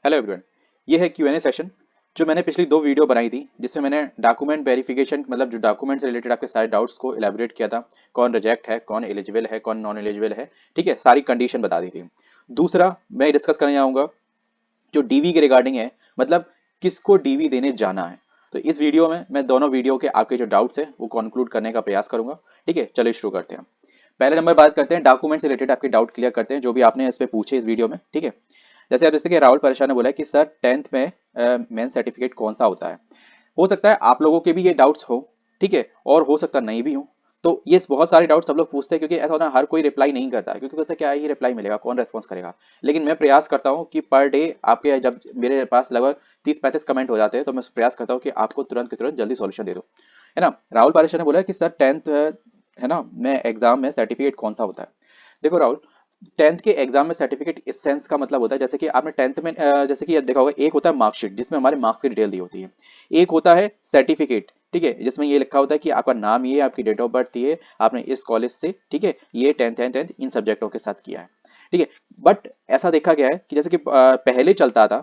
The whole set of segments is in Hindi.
Hello everyone. ये है Q&A सेशन जो मैंने पिछली दो वीडियो बनाई थी, जिसमें मैंने डॉक्यूमेंट वेरिफिकेशन मतलब जो डॉक्यूमेंट से रिलेटेड आपके सारे डाउट्स को इलेबोरेट किया था। कौन रिजेक्ट है, कौन एलिजिबल है, कौन नॉन एलिजिबल है, ठीक है, सारी कंडीशन बता दी थी। दूसरा मैं डिस्कस करने जाऊंगा जो डीवी के रिगार्डिंग है, मतलब किसको डीवी देने जाना है। तो इस वीडियो में मैं दोनों वीडियो के आपके जो डाउट्स हैं वो कंक्लूड करने का प्रयास करूंगा। ठीक है, चलिए शुरू करते हैं। पहले नंबर बात करते हैं डॉक्यूमेंट से रिलेटेड आपके डाउट क्लियर करते हैं जो भी आपने इस पे पूछे इस वीडियो में। ठीक है, जैसे आप जैसे कि राहुल परेशान ने बोला है कि सर 10th में मेन सर्टिफिकेट कौन सा होता है। हो सकता है आप लोगों के भी ये डाउट्स हो, ठीक है, और हो सकता नहीं भी हो। तो ये बहुत सारे डाउट्स सब लोग पूछते हैं क्योंकि ऐसा होना हर कोई रिप्लाई नहीं करता है, क्योंकि उससे क्या ही रिप्लाई मिलेगा, कौन रेस्पॉन्स करेगा। लेकिन मैं प्रयास करता हूँ कि पर डे आपके जब मेरे पास लगभग 30-35 कमेंट हो जाते हैं तो मैं प्रयास करता हूँ कि आपको तुरंत के तुरंत जल्दी सॉल्यूशन दे दूँ, है ना। राहुल पारेश ने बोला कि सर 10th है ना मैं एग्जाम में सर्टिफिकेट कौन सा होता है। देखो राहुल, 10th के एग्जाम में सर्टिफिकेट इस सेंस का मतलब होता है जैसे कि आपने 10th में जैसे कि देखा होगा, एक होता है मार्कशीट जिसमें हमारे मार्क्स की डिटेल दी होती है, एक होता है सर्टिफिकेट, ठीक है, जिसमें ये लिखा होता है कि आपका नाम ये है, आपकी डेट ऑफ बर्थ ये है, आपने इस कॉलेज से, ठीक है, ये 10th इन सब्जेक्टों के साथ किया है। ठीक है, बट ऐसा देखा गया है कि जैसे कि पहले चलता था,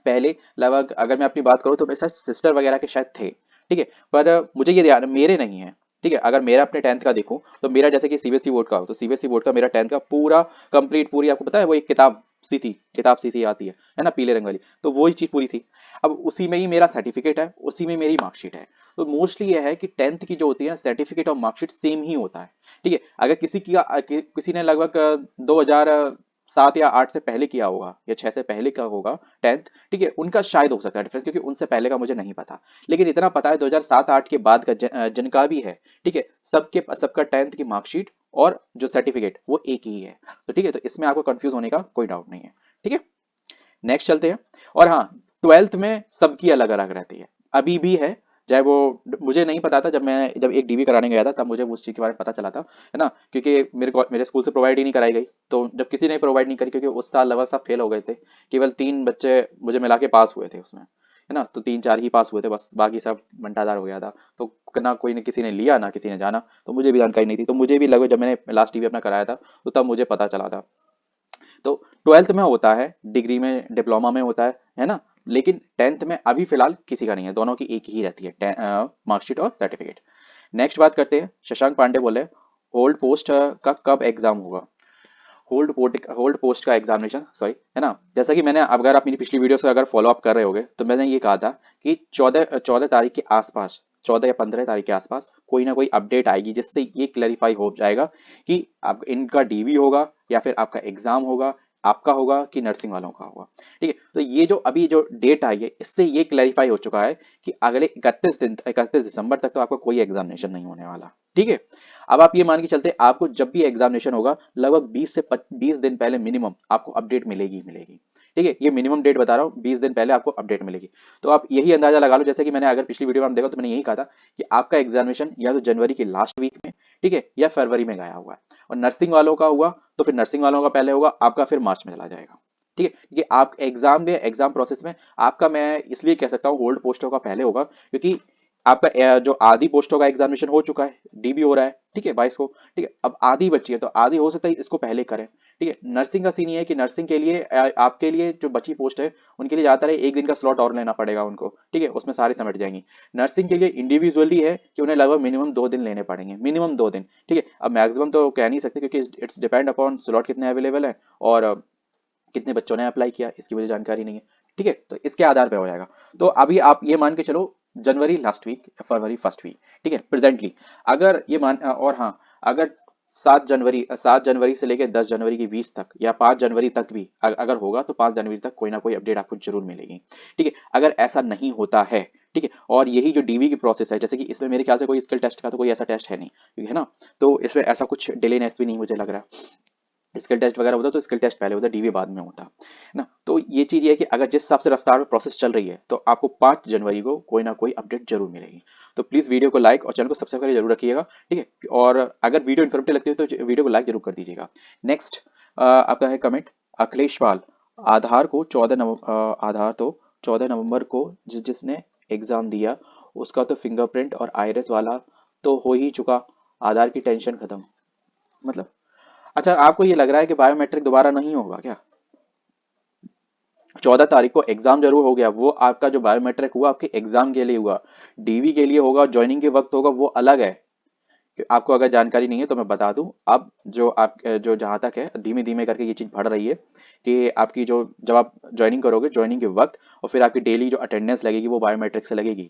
पहले लगभग अगर मैं अपनी बात करूं तो मेरे साथ सिस्टर वगैरह के शायद थे, ठीक है, पर मुझे ये ध्यान मेरे नहीं है। ठीक है, अगर मेरा अपने 10th का देखूं तो मेरा जैसे कि सीबीएसई बोर्ड का हो तो सीबीएसई बोर्ड का मेरा 10th का पूरा कंप्लीट, पूरी आपको पता है वो एक किताब सी थी आती है ना, पीले रंग वाली, तो वही चीज पूरी थी। अब उसी में ही मेरा सर्टिफिकेट है, उसी में मेरी मार्कशीट है। तो मोस्टली ये है कि 10th की जो होती है ना सर्टिफिकेट और मार्कशीट सेम ही होता है। ठीक है, अगर किसी ने लगभग 2007 या 2008 से पहले किया होगा या 6 से पहले का होगा 10th, ठीक है, उनका शायद हो सकता है डिफरेंस, क्योंकि उनसे पहले का मुझे नहीं पता। लेकिन इतना पता है 2007-8 के बाद का जिनका भी है, ठीक है, सबका 10th की मार्कशीट और जो सर्टिफिकेट वो एक ही है। तो ठीक है, तो इसमें आपको कंफ्यूज होने का कोई डाउट नहीं है। ठीक है, नेक्स्ट चलते हैं। और हाँ, 12th में सबकी अलग अलग रहती है, अभी भी है। चाहे वो मुझे नहीं पता था, जब एक डीवी कराने गया था तब मुझे उस चीज के बारे में पता चला था, है ना, क्योंकि मेरे स्कूल से प्रोवाइड ही नहीं कराई गई। तो जब किसी ने प्रोवाइड नहीं करी, क्योंकि उस साल लगभग सब फेल हो गए थे, केवल 3 बच्चे मुझे मिला के पास हुए थे उसमें, है ना, तो 3-4 ही पास हुए थे बस, बाकी सब बंटाधार हो गया था। तो ना कोई ने किसी ने लिया ना किसी ने जाना, तो मुझे भी जानकारी नहीं थी। तो मुझे भी लगभग जब मैंने लास्ट डीवी अपना कराया था तो तब मुझे पता चला था। तो 12th में होता है, डिग्री में डिप्लोमा में होता है ना। लेकिन 10th में अभी फिलहाल किसी का नहीं है, दोनों की एक ही रहती है, मार्कशीट और सर्टिफिकेट। नेक्स्ट बात करते हैं, शशांक पांडे बोले होल्ड पोस्ट का कब एग्जाम होगा। होल्ड पोस्ट का एग्जामिनेशन, सॉरी, है ना, जैसा कि मैंने, अगर आप मेरी पिछली वीडियो से अगर फॉलो अप कर रहे होगे तो मैंने ये कहा था कि 14 तारीख के आसपास, 14 या 15 तारीख के आसपास कोई ना कोई अपडेट आएगी जिससे ये क्लैरिफाई हो जाएगा कि आप इनका डीवी होगा या फिर आपका एग्जाम होगा, आपका होगा कि नर्सिंग वालों का होगा। ठीक है, तो ये जो अभी जो डेट आई है इससे ये क्लैरिफाई हो चुका है कि अगले 31 दिसंबर तक तो आपका कोई एग्जामिनेशन नहीं होने वाला। ठीक है, अब आप ये मान के चलते आपको जब भी एग्जामिनेशन होगा लगभग 20 दिन पहले मिनिमम आपको अपडेट मिलेगी ही मिलेगी। ठीक है, ये मिनिमम डेट बता रहा हूँ, 20 दिन पहले आपको अपडेट मिलेगी। तो आप यही अंदाजा लगा लो, जैसे कि मैंने अगर पिछली वीडियो में आप देखो तो मैंने यही कहा था कि आपका एग्जामिनेशन या तो जनवरी की लास्ट वीक में, ठीक है, या फरवरी में गया हुआ है। और नर्सिंग वालों का हुआ तो फिर नर्सिंग वालों का पहले होगा, आपका फिर मार्च में चला जाएगा। ठीक है, क्योंकि आप एग्जाम प्रोसेस में आपका, मैं इसलिए कह सकता हूँ होल्ड पोस्टों का पहले होगा क्योंकि आपका जो आधी पोस्टों का एग्जामिनेशन हो चुका है, डीबी हो रहा है, ठीक है, 22 को। ठीक है, अब आधी बची है तो आधी हो सकता है इसको पहले करें। ठीक है, नर्सिंग का सीन ये है कि नर्सिंग के लिए आपके लिए जो बची पोस्ट है उनके लिए ज्यादातर एक दिन का स्लॉट और लेना पड़ेगा उनको। ठीक है, उसमें सारी समेट जाएंगी। नर्सिंग के लिए इंडिविजुअली है कि उन्हें लगभग मिनिमम 2 दिन लेने पड़ेंगे, मिनिमम 2 दिन। ठीक है, अब मैक्सिमम तो कह नहीं सकते क्योंकि इट्स डिपेंड अपॉन स्लॉट कितने अवेलेबल है और कितने बच्चों ने अप्लाई किया इसकी मुझे जानकारी नहीं है। ठीक है, तो इसके आधार पे हो जाएगा। तो अभी आप ये मान के चलो जनवरी लास्ट वीक या फरवरी फर्स्ट वीक, ठीक है, प्रेजेंटली। अगर ये मान और हाँ, अगर 7 जनवरी से लेकर 10 जनवरी के बीच तक या 5 जनवरी तक भी अगर होगा तो 5 जनवरी तक कोई ना कोई अपडेट आपको जरूर मिलेगी। ठीक है, अगर ऐसा नहीं होता है, ठीक है, और यही जो डीवी की प्रोसेस है, जैसे कि इसमें मेरे ख्याल से कोई स्किल टेस्ट का तो कोई ऐसा टेस्ट है नहीं, है ना, तो इसमें ऐसा कुछ डिलेनेस भी नहीं मुझे लग रहा। स्किल टेस्ट वगैरह होता तो स्किल टेस्ट पहले होता, डीवी बाद में होता, है ना। तो ये चीज ये है कि अगर जिस हिसाब से रफ्तार में प्रोसेस चल रही है तो आपको 5 जनवरी को कोई ना कोई अपडेट जरूर मिलेगी। तो प्लीज वीडियो को लाइक और चैनल को सब्सक्राइब करके जरूर रखिएगा। ठीक है, और अगर वीडियो इन्फॉर्मेटिव लगती है तो वीडियो को लाइक जरूर कर दीजिएगा। नेक्स्ट आपका है कमेंट, अखिलेश पाल, आधार तो 14 नवंबर को जिसने एग्जाम दिया उसका तो फिंगरप्रिंट और आइरिस वाला तो हो ही चुका, आधार की टेंशन खत्म, मतलब। अच्छा, आपको ये लग रहा है कि बायोमेट्रिक दोबारा नहीं होगा क्या? 14 तारीख को एग्जाम जरूर हो गया, वो आपका जो बायोमेट्रिक हुआ आपके एग्जाम के लिए हुआ, डीवी के लिए होगा, ज्वाइनिंग के वक्त होगा, वो अलग है। आपको अगर जानकारी नहीं है तो मैं बता दूं, अब जो आप जो जहां तक है धीमे धीमे करके ये चीज बढ़ रही है कि आपकी जो जब आप ज्वाइनिंग करोगे, ज्वाइनिंग के वक्त और फिर आपकी डेली जो अटेंडेंस लगेगी वो बायोमेट्रिक से लगेगी।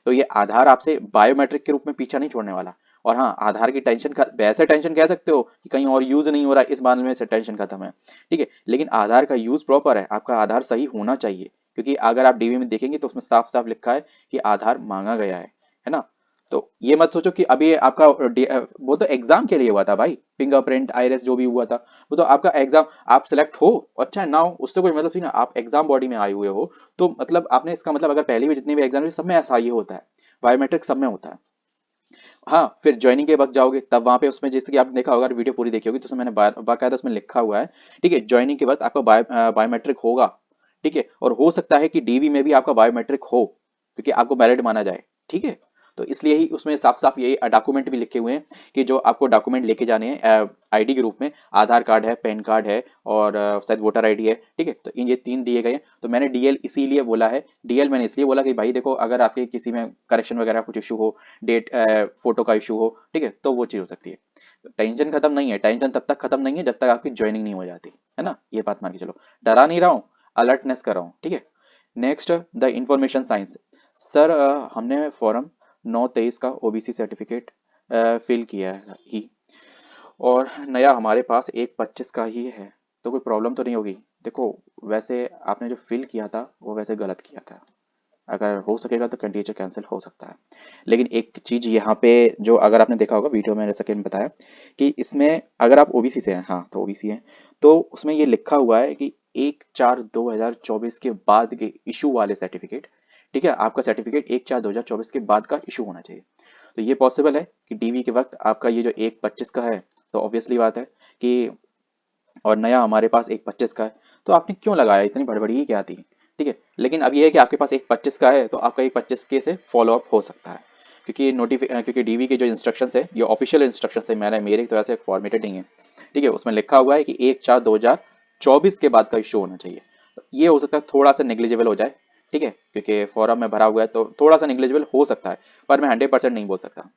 तो ये आधार आपसे बायोमेट्रिक के रूप में पीछा नहीं छोड़ने वाला। और हाँ, आधार की टेंशन वैसे टेंशन कह सकते हो कि कहीं और यूज नहीं हो रहा है, इस मामले में से टेंशन खत्म है, ठीक है, लेकिन आधार का यूज प्रॉपर है, आपका आधार सही होना चाहिए। क्योंकि अगर आप डीवी में देखेंगे तो उसमें साफ साफ लिखा है कि आधार मांगा गया है ना। तो ये मत सोचो कि अभी आपका वो तो एग्जाम के लिए हुआ था भाई, फिंगरप्रिंट आईरिस जो भी हुआ था, वो तो आपका एग्जाम, आप सिलेक्ट हो अच्छा ना हो उससे कोई मतलब नहीं ना, आप एग्जाम बॉडी में आए हुए हो तो मतलब आपने, इसका मतलब अगर पहले भी जितने भी एग्जाम सब में ऐसा ही होता है, बायोमेट्रिक सब में होता है। हाँ, फिर ज्वाइनिंग के वक्त जाओगे तब वहां पे उसमें जैसे कि आपने देखा होगा, वीडियो पूरी देखी होगी तो उसमें मैंने बाकायदा उसमें लिखा हुआ है, ठीक है, ज्वाइनिंग के वक्त आपका बायोमेट्रिक होगा, ठीक है, और हो सकता है कि डीवी में भी आपका बायोमेट्रिक हो क्योंकि आपको वैलिड माना जाए, ठीक है। तो इसलिए ही उसमें साफ साफ ये डॉक्यूमेंट भी लिखे हुए हैं कि जो आपको डॉक्यूमेंट लेके जाने हैं आईडी के रूप में, आधार कार्ड है, पैन कार्ड है और शायद वोटर आईडी है, ठीक है, तो इन ये 3 दिए गए हैं। तो मैंने डीएल इसीलिए बोला है, डीएल मैंने इसलिए बोला कि भाई देखो अगर आपके किसी में करेक्शन वगैरह कुछ इशू हो, डेट फोटो का इशू हो, ठीक है, तो वो चीज हो सकती है। तो टेंशन खत्म नहीं है, टेंशन तब तक खत्म नहीं है जब तक आपकी ज्वाइनिंग नहीं हो जाती है ना, ये बात मान के चलो। डरा नहीं रहा हूँ, अलर्टनेस कर रहा हूँ, ठीक है। Next, the information science. Sir हमने फॉर्म 9/23 का ओबीसी सर्टिफिकेट फिल किया है ही, और नया हमारे पास 1/25 का ही है, तो कोई प्रॉब्लम तो नहीं होगी? देखो, वैसे आपने जो फिल किया था वो वैसे गलत किया था, अगर हो सकेगा तो कैंडिडेट कैंसिल हो सकता है। लेकिन एक चीज यहाँ पे, जो अगर आपने देखा होगा वीडियो में जैसा कि मैंने बताया कि इसमें अगर आप ओबीसी से हैं, हाँ तो ओबीसी हैं, तो उसमें ये लिखा हुआ है कि 1/4/2024 के बाद के इशू वाले सर्टिफिकेट, ठीक है, आपका सर्टिफिकेट 1/4/2024 के बाद का इशू होना चाहिए। तो ये पॉसिबल है कि डीवी के वक्त आपका ये जो 1/25 का है, तो ऑब्वियसली बात है कि, और नया हमारे पास 1/25 का है, तो आपने क्यों लगाया, इतनी बड़बड़ी ही क्या थी, ठीक है। लेकिन अब ये है कि आपके पास 1/25 का है तो आपका 1/25 के से फॉलो अप हो सकता है, क्योंकि क्योंकि डीवी के जो इंस्ट्रक्शंस है ये ऑफिशियल इंस्ट्रक्शंस है, मैंने मेरी तरह से फॉर्मेटेड नहीं है, ठीक है, उसमें लिखा हुआ है कि 1/4/2024 के बाद का इशू होना चाहिए। तो ये हो सकता है थोड़ा सा नेग्लिजिबल हो जाए, ठीक है, क्योंकि फॉर्म में भरा हुआ है तो थोड़ा सा नेग्लिजिबल हो सकता है, पर मैं 100% नहीं बोल सकता।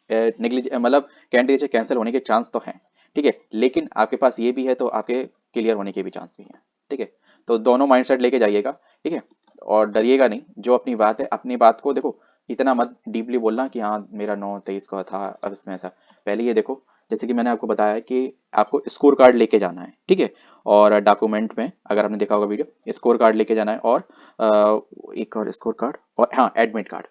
नेग्लिज मतलब कैंडिडेट कैंसिल होने के चांस तो हैं, ठीक है, लेकिन आपके पास ये भी है तो आपके क्लियर होने के भी चांस भी हैं, ठीक है। तो दोनों माइंडसेट लेके जाइएगा, ठीक है, और डरिएगा नहीं, जो अपनी बात है अपनी बात को देखो, इतना मत डीपली बोलना कि हाँ मेरा 9/23 का था अब इसमें ऐसा। पहले ये देखो, जैसे कि मैंने आपको बताया कि आपको स्कोर कार्ड लेके जाना है, ठीक है, और डॉक्यूमेंट में अगर आपने देखा होगा वीडियो, स्कोर कार्ड लेके जाना है, और एक और स्कोर कार्ड, और हाँ एडमिट कार्ड,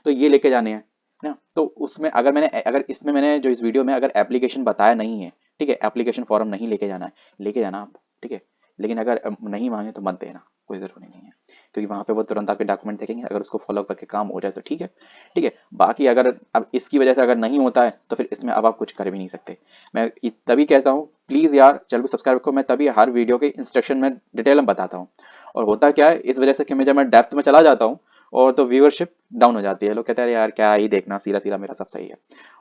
तो ये लेके जाने हैं ना। तो उसमें अगर इसमें मैंने जो इस वीडियो में अगर एप्लीकेशन बताया नहीं है, ठीक है, एप्लीकेशन फॉर्म नहीं लेके जाना है, लेके जाना आप, ठीक है, लेकिन अगर नहीं मांगे तो मत देना, कोई जरूरी नहीं है, क्योंकि वहां पे वो तुरंत आपके डॉक्यूमेंट देखेंगे, अगर उसको फॉलो करके काम हो जाए तो ठीक है, ठीक है। बाकी अगर अब इसकी वजह से अगर नहीं होता है तो फिर इसमें अब आप कुछ कर भी नहीं सकते। मैं तभी कहता हूँ प्लीज यार चैनल को सब्सक्राइब करो, मैं तभी हर वीडियो के इंस्ट्रक्शन में डिटेल में बताता हूँ। और होता क्या है, इस वजह से कि जब मैं डेप्थ में चला जाता हूँ और तो व्यूअरशिप डाउन हो जाती है, लोग कहते हैं यार क्या ही देखना, सीधा सीधा मेरा सब सही है।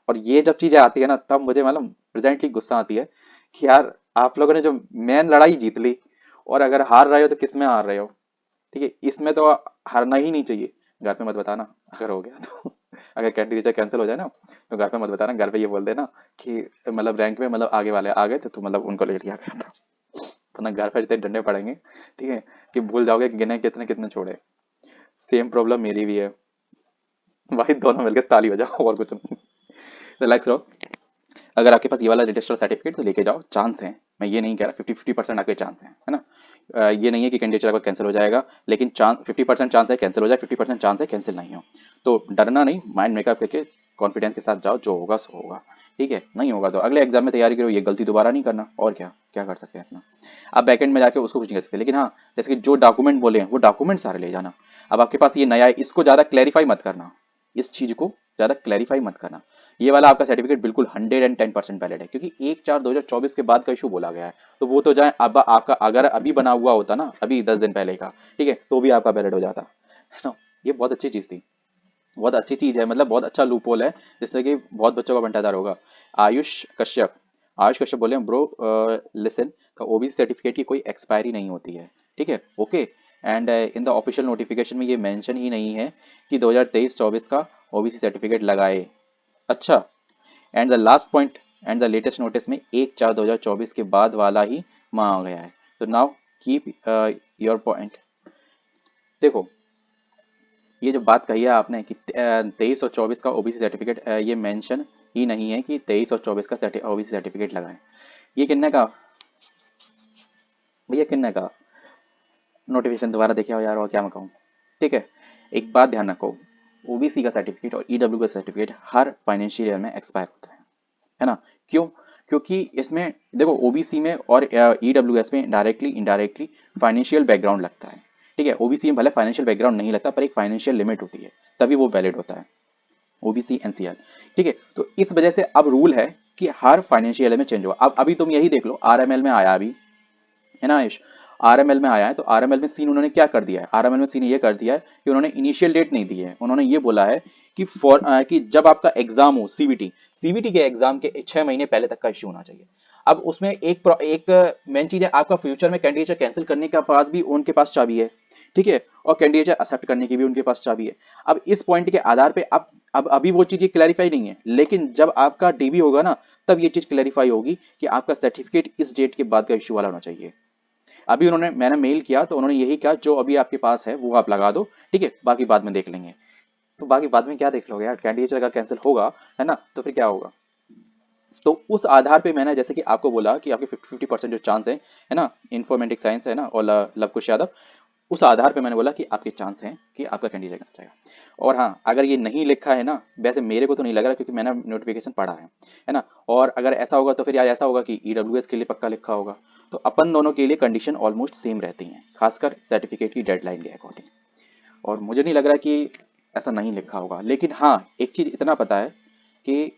और ये जब चीजें आती है ना तब मुझे मतलब प्रेजेंटली गुस्सा आती है कि यार आप लोगों ने जो मेन लड़ाई जीत ली, और अगर हार रहे हो तो किस में हार रहे हो, ठीक है, इसमें तो हारना ही नहीं चाहिए। घर पे मत बताना अगर हो गया तो अगर कैंडिडेट कैंसिल हो जाए ना तो घर पे मत बताना, घर पे ये बोल देना कि मतलब रैंक में मतलब आगे वाले आ गए थे तो मतलब उनको ले लिया गया था, तो ना घर पे इतने डंडे पड़ेंगे, ठीक है, कि भूल जाओगे कि गिने कितने कितने छोड़े। सेम प्रॉब्लम मेरी भी है भाई, दोनों मिलकर ताली बजाओ और कुछ नहीं। रिलैक्स रहो, अगर आपके पास ये वाला रजिस्टर सर्टिफिकेट तो लेके जाओ, चांस है, मैं ये नहीं कह रहा, 50-50% आपके चांस है ना। ये नहीं है कि कैंडिडेट आपका कैंसिल हो जाएगा, लेकिन चांस 50% चांस है कैंसिल हो जाए, 50% चांस है कैंसिल नहीं हो। तो डरना नहीं, माइंड मेकअप करके कॉन्फिडेंस के साथ जाओ, जो होगा सो होगा, ठीक है, नहीं होगा तो अगले एग्जाम में तैयारी करो, ये गलती दोबारा नहीं करना, और क्या क्या कर सकते हैं इसमें। आप बैकेंड में जाके उसको कुछ नहीं कर सकते, लेकिन हाँ जैसे कि जो डॉक्यूमेंट बोले हैं वो डॉक्यूमेंट सारे ले जाना। अब आपके पास ये नया है, इसको ज्यादा क्लैरिफाई मत करना, इस चीज को ज्यादा क्लैरिफाई मत करना। ये वाला आपका सर्टिफिकेट बिल्कुल 110% वैलिड है, क्योंकि 1/4/2024 के बाद का इशू बोला गया है, तो वो तो जाए, अब आपका अगर अभी बना हुआ होता ना, अभी 10 दिन पहले का, ठीक है, तो भी आपका वैलिड हो जाता है ना। ये बहुत अच्छी चीज थी, बहुत अच्छी चीज है, मतलब बहुत अच्छा लूप होल है, जिससे कि बहुत बच्चों का बंटाधार होगा। आयुष कश्यप आयुष कश्यप बोले ब्रो लिसन, का ओबीसी सर्टिफिकेट की कोई एक्सपायरी नहीं होती है, ठीक है, okay. And in the official notification में ये मेंशन ही नहीं है कि 2023-24 का ओबीसी सर्टिफिकेट लगाए। अच्छा, and the last point, and the latest notice में 1/4/2024 के बाद वाला ही मांगा गया है। तो नाउ कीप योर पॉइंट। देखो, ये जो बात कही है आपने कि 23 और 24 का ओबीसी सर्टिफिकेट, ये मेंशन ही नहीं है कि 23 और 24 का ओबीसी सर्टिफिकेट लगाएं। ये किन्ने का भैया, किन्ने का? नोटिफिकेशन दोबारा देखे हो यार, और क्या मैं कहूँ। ठीक है, एक बात ध्यान रखो, ओबीसी का सर्टिफिकेट और ईडब्ल्यू का सर्टिफिकेट हर फाइनेंशियल ईयर में एक्सपायर होता है ना? क्यों? क्योंकि इसमें देखो, ओबीसी में और ईडब्ल्यूएस में डायरेक्टली इनडायरेक्टली फाइनेंशियल बैकग्राउंड लगता है। ठीक है, ओबीसी में भले फाइनेंशियल बैकग्राउंड नहीं लगता, पर एक फाइनेंशियल लिमिट होती है, तभी वो वैलिड होता है, ओबीसी एनसीआर। ठीक है, तो इस वजह से अब रूल है कि हर फाइनेंशियल ईयर में चेंज होगा। अब अभी तुम यही देख लो, आरएमएल में आया अभी, है ना आयुष? आरएमएल में आया है, तो आरएमएल में सीन उन्होंने क्या कर दिया है, आरएमएल में सीन ये कर दिया है कि उन्होंने इनिशियल डेट नहीं दी है। उन्होंने ये बोला है कि कि जब आपका एग्जाम हो, सीबीटी, सीबीटी के एग्जाम के 6 महीने पहले तक का इश्यू होना चाहिए। अब उसमें एक मेन चीज है, आपका फ्यूचर में कैंडिडेचर कैंसिल करने का पास भी उनके पास चाबी है। ठीक है, और कैंडिडेचर एक्सेप्ट करने की भी उनके पास चाबी है। अब इस पॉइंट के आधार पे अब अभी वो चीज क्लैरिफाई नहीं है, लेकिन जब आपका डीबी होगा ना, तब ये चीज क्लैरिफाई होगी कि आपका सर्टिफिकेट इस डेट के बाद का इश्यू वाला होना चाहिए। अभी मैंने मेल किया तो उन्होंने यही कहा, जो अभी आपके पास है वो आप लगा दो, ठीक है, बाकी बाद में देख लेंगे। तो बाकी बाद में क्या देख लोगे यार, कैंडिडेट अगर कैंसिल होगा, है ना, तो फिर क्या होगा? तो उस आधार पे मैंने जैसे कि आपको बोला कि आपके 50-50% जो चांस है ना, इन्फॉर्मेटिक साइंस है ना, और लवकुश यादव, उस आधार पे मैंने बोला कि आपके चांस हैं कि आपका कैंडिडेट कैंसिल जाएगा। और हाँ, अगर ये नहीं लिखा है ना, वैसे मेरे को तो नहीं लग रहा, क्योंकि मैंने नोटिफिकेशन पढ़ा है ना, और अगर ऐसा होगा तो फिर यार ऐसा होगा कि ईडब्ल्यूएस के लिए पक्का लिखा होगा। तो अपन दोनों के लिए कंडीशन ऑलमोस्ट सेम रहती हैं, खासकर सर्टिफिकेट की डेडलाइन के अकॉर्डिंग। और मुझे नहीं लग रहा कि ऐसा नहीं लिखा होगा, लेकिन हाँ, एक चीज इतना पता है कि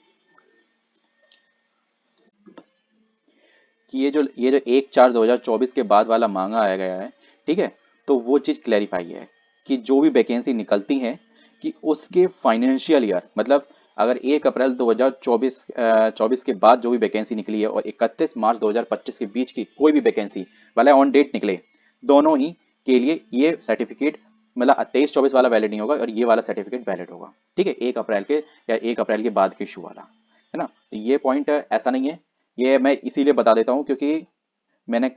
ये जो 1/4/2024 के बाद वाला मांगा आया गया है, ठीक है, तो वो चीज़ क्लैरिफाई है कि जो भी वैकेंसी निकलती है, कि उसके फाइनेंशियल ईयर, मतलब अगर 1 अप्रैल 2024 के बाद जो भी वैकेंसी निकली है और 31 मार्च 2025 के बीच की कोई भी वैकेंसी वाला ऑन डेट निकले, दोनों ही के लिए ये सर्टिफिकेट, मतलब 23-24 वाला वैलिड नहीं होगा और ये वाला सर्टिफिकेट वैलिड होगा। ठीक है, 1 अप्रैल के या 1 अप्रैल के बाद के इशू वाला, है ना। तो ये पॉइंट ऐसा नहीं है, ये मैं इसीलिए बता देता हूँ क्योंकि मैंने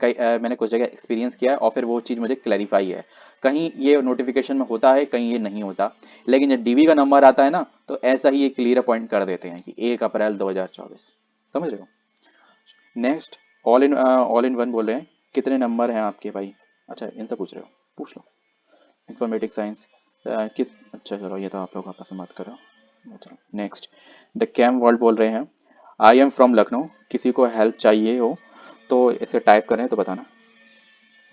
कुछ जगह एक्सपीरियंस किया है और फिर वो चीज़ मुझे क्लैरिफाई है। कहीं ये नोटिफिकेशन में होता है, कहीं ये नहीं होता, लेकिन जब डीवी का नंबर आता है ना, तो ऐसा ही ये क्लियर पॉइंट कर देते हैं कि 1 अप्रैल 2024। समझ रहे हो? नेक्स्ट, ऑल इन वन बोल रहे हैं, कितने नंबर हैं आपके भाई? अच्छा, इनसे पूछ रहे हो, पूछ लो। इंफॉर्मेटिक साइंस किस, अच्छा चलो, ये तो आप लोग आपस में बात करो। चलो नेक्स्ट, द कैम वर्ल्ड बोल रहे हैं, आई एम फ्रॉम लखनऊ, किसी को हेल्प चाहिए हो तो इसे टाइप करें तो बताना,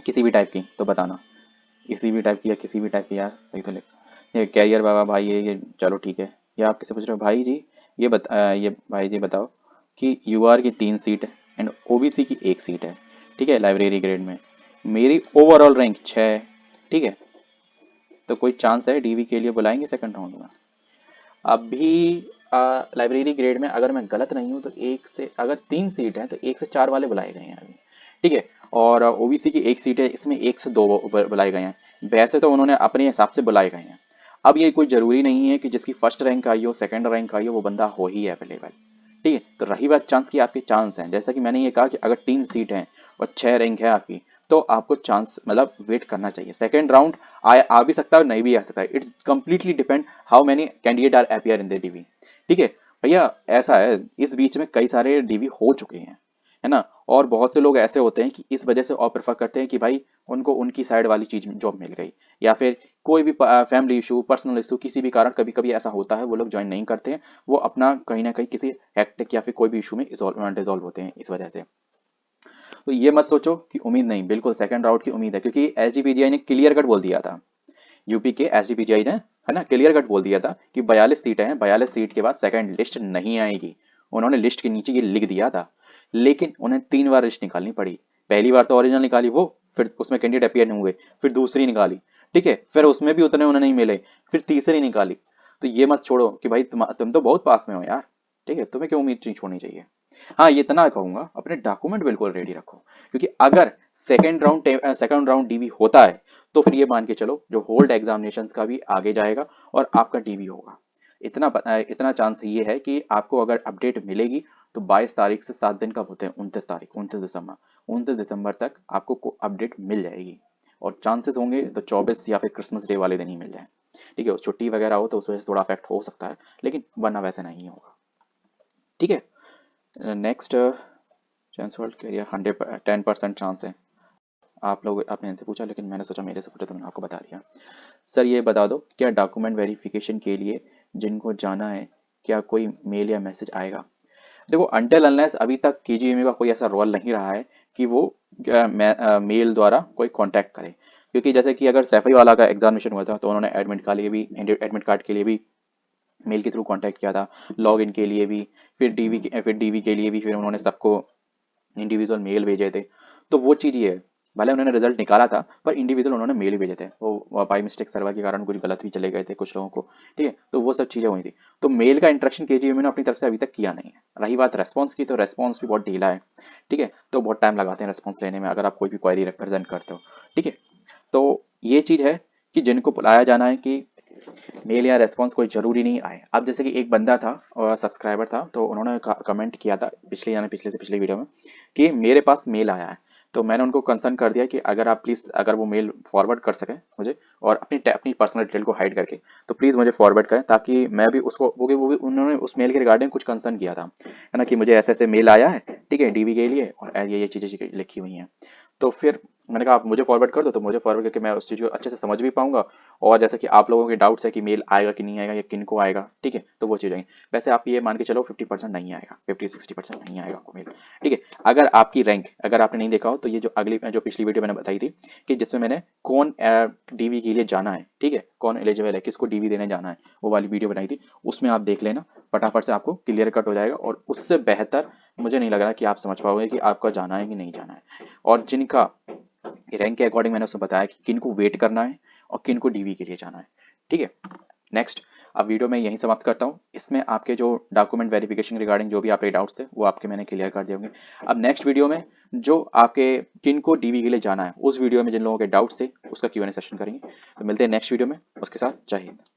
किसी भी टाइप की तो बताना, किसी भी टाइप की या किसी भी टाइप की यार, वही तो लिख। ये कैरियर बाबा भाई, ये चलो ठीक है। ये आप किससे पूछ रहे हो भाई जी? ये भाई जी बताओ कि यूआर की 3 सीट है एंड ओबीसी की 1 सीट है, ठीक है, लाइब्रेरी ग्रेड में। मेरी ओवरऑल रैंक 6 है, ठीक है, तो कोई चांस है डीवी के लिए बुलाएंगे सेकंड राउंड में? अभी लाइब्रेरी ग्रेड में अगर मैं गलत नहीं हूँ तो एक से, अगर 3 सीट है तो 1 से 4 वाले बुलाए गए हैं अभी, ठीक है। और ओबीसी की 1 सीट है, इसमें 1 से 2 बुलाए गए हैं। वैसे तो उन्होंने अपने हिसाब से बुलाए गए हैं। अब ये कोई जरूरी नहीं है कि जिसकी फर्स्ट रैंक आई हो, सेकंड रैंक आई हो, वो बंदा हो ही अवेलेबल। ठीक है, तो रही बात चांस की, आपके चांस हैं, जैसा कि मैंने ये कहा कि अगर 3 सीट हैं और 6 रैंक है आपकी, तो आपको चांस मतलब वेट करना चाहिए। सेकंड राउंड आ भी सकता है और नहीं भी आ सकता है, it's completely depend how many candidate are appear in the DV. ठीक है भैया, ऐसा है, इस बीच में कई सारे डीवी हो चुके हैं, है ना, और बहुत से लोग ऐसे होते हैं कि इस वजह से और प्रेफर करते हैं कि भाई उनको उनकी साइड वाली चीज जॉब मिल गई, या फिर कोई भी फैमिली इशू, पर्सनल इशू, किसी भी कारण कभी कभी ऐसा होता है, वो लोग ज्वाइन नहीं करते हैं, वो अपना कहीं ना कहीं किसी हेक्टिक या फिर कोई भी इशू में डिजोल्व होते हैं इस वजह से। तो ये मत सोचो कि उम्मीद नहीं, बिल्कुल सेकंड राउंड की उम्मीद है, क्योंकि एसजीपीजीआई ने क्लियर कट बोल दिया था, यूपी के एसजीपीजीआई ने, है ना, क्लियर कट बोल दिया था कि 42 सीटें हैं, 42 सीट के बाद सेकंड लिस्ट नहीं आएगी। उन्होंने लिस्ट के नीचे ये लिख दिया था, लेकिन उन्हें 3 बार लिस्ट निकालनी पड़ी। पहली बार तो ओरिजिनल निकाली वो, फिर उसमें कैंडिडेट अपियर नहीं हुए, फिर दूसरी निकाली, ठीक है, फिर उसमें भी उतने उन्हें नहीं मिले, फिर तीसरी निकाली। तो ये मत छोड़ो कि भाई तुम तो बहुत पास में हो यार, ठीक है, तुम्हें क्यों उम्मीद नहीं छोड़नी चाहिए। हाँ, ये इतना कहूंगा, अपने डॉक्यूमेंट बिल्कुल रेडी रखो, क्योंकि अगर सेकंड राउंड डीवी होता है तो फिर ये मान के चलो जो होल्ड एग्जामिनेशंस का भी आगे जाएगा और आपका डीवी होगा। इतना चांस ये है कि आपको अगर अपडेट मिलेगी तो 22 तारीख से 7 दिन कब होते हैं, 29 तारीख, 29 दिसंबर तक आपको अपडेट मिल जाएगी। और चांसेस होंगे तो 24 या फिर क्रिसमस डे वाले दिन ही मिल जाए। ठीक है, छुट्टी वगैरह हो तो उस वजह से थोड़ा अफेक्ट हो सकता है, लेकिन वरना वैसे नहीं होगा। ठीक है, next, chance world career 10% chance है। आप लोग आपने इनसे पूछा, लेकिन मैंने सोचा मेरे से पूछा तो मैंने आपको बता दिया। सर ये बता दो, क्या डॉक्यूमेंट वेरिफिकेशन के लिए जिनको जाना है, क्या कोई मेल या मैसेज आएगा? देखो, अनटिल अनलेस अभी तक केजीएमयू का कोई ऐसा रोल नहीं रहा है कि वो मेल द्वारा कोई कांटेक्ट करे। क्योंकि जैसे कि अगर सैफई वाला का एग्जामिनेशन हुआ था तो उन्होंने एडमिट कार्ड के लिए भी मेल के थ्रू कांटेक्ट किया था, लॉग इन के लिए भी, फिर डीवी के लिए भी फिर उन्होंने सबको इंडिविजुअल मेल भेजे थे। तो वो चीज़ ये है, भले उन्होंने रिजल्ट निकाला था पर इंडिविजुअल उन्होंने मेल ही भेजे थे, वो बाई मिस्टेक सर्वर के कारण कुछ गलत भी चले गए थे कुछ लोगों को। ठीक है, तो वो सब चीज़ें हुई थी। तो मेल का इंटरेक्शन केजीएमयू ने अपनी तरफ से अभी तक किया नहीं है। रही बात रेस्पॉन्स की, तो रेस्पॉन्स भी बहुत ढीला है। ठीक है, तो बहुत टाइम लगाते हैं रेस्पॉन्स लेने में अगर आप कोई भी क्वेरी रिप्रेजेंट करते हो। ठीक है, तो ये चीज़ है कि जिनको बुलाया जाना है कि मेल या रेस्पॉन्स कोई ज़रूरी नहीं आए। अब जैसे कि एक बंदा था और सब्सक्राइबर था, तो उन्होंने कमेंट किया था पिछले से पिछले वीडियो में कि मेरे पास मेल आया है। तो मैंने उनको कंसर्न कर दिया कि अगर आप प्लीज़ अगर वो मेल फॉरवर्ड कर सकें मुझे, और अपनी पर्सनल डिटेल को हाइड करके, तो प्लीज़ मुझे फॉरवर्ड करें, ताकि मैं भी उसको वो भी उन्होंने उस मेल के रिगार्डिंग कुछ कंसर्न किया था, है ना, कि मुझे ऐसे ऐसे मेल आया है, ठीक है, डीवी के लिए, और ये चीज़ें लिखी हुई हैं। तो फिर मैंने कहा आप मुझे फॉरवर्ड कर दो, तो मुझे फॉरवर्ड करके मैं उस चीज़ को अच्छे से समझ भी पाऊंगा। और जैसे कि आप लोगों के डाउट्स है कि मेल आएगा कि नहीं आएगा या किन को आएगा, ठीक है, तो वो चीज़ आएगी। वैसे आप ये मान के चलो 50% नहीं आएगा, 50-60% नहीं आएगा आपको मेल। ठीक है, अगर आपकी रैंक, अगर आपने नहीं देखा हो तो ये जो पिछली वीडियो मैंने बताई थी कि जिसमें मैंने कौन डीवी के लिए जाना है, ठीक है, कौन एलिजिबल है, किसको डीवी देने जाना है, वो वाली वीडियो बनाई थी। उसमें आप देख लेना, फटाफट से आपको क्लियर कट हो जाएगा, और उससे बेहतर मुझे नहीं लग रहा कि आप समझ पाओगे कि आपका जाना है कि नहीं जाना है। और जिनका रैंक के अकॉर्डिंग मैंने उसमें बताया कि किन को वेट करना है और किन को डीवी के लिए जाना है। ठीक है, नेक्स्ट, अब वीडियो में यहीं समाप्त करता हूँ। इसमें आपके जो डॉक्यूमेंट वेरिफिकेशन रिगार्डिंग जो भी आपके डाउट्स थे वो आपके मैंने क्लियर कर दिए होंगे। अब नेक्स्ट वीडियो में जो आपके किन को डीवी के लिए जाना है, उस वीडियो में जिन लोगों के डाउट्स थे उसका क्यूएनए सेशन करेंगे। तो मिलते हैं नेक्स्ट वीडियो में, उसके साथ जय हिंद।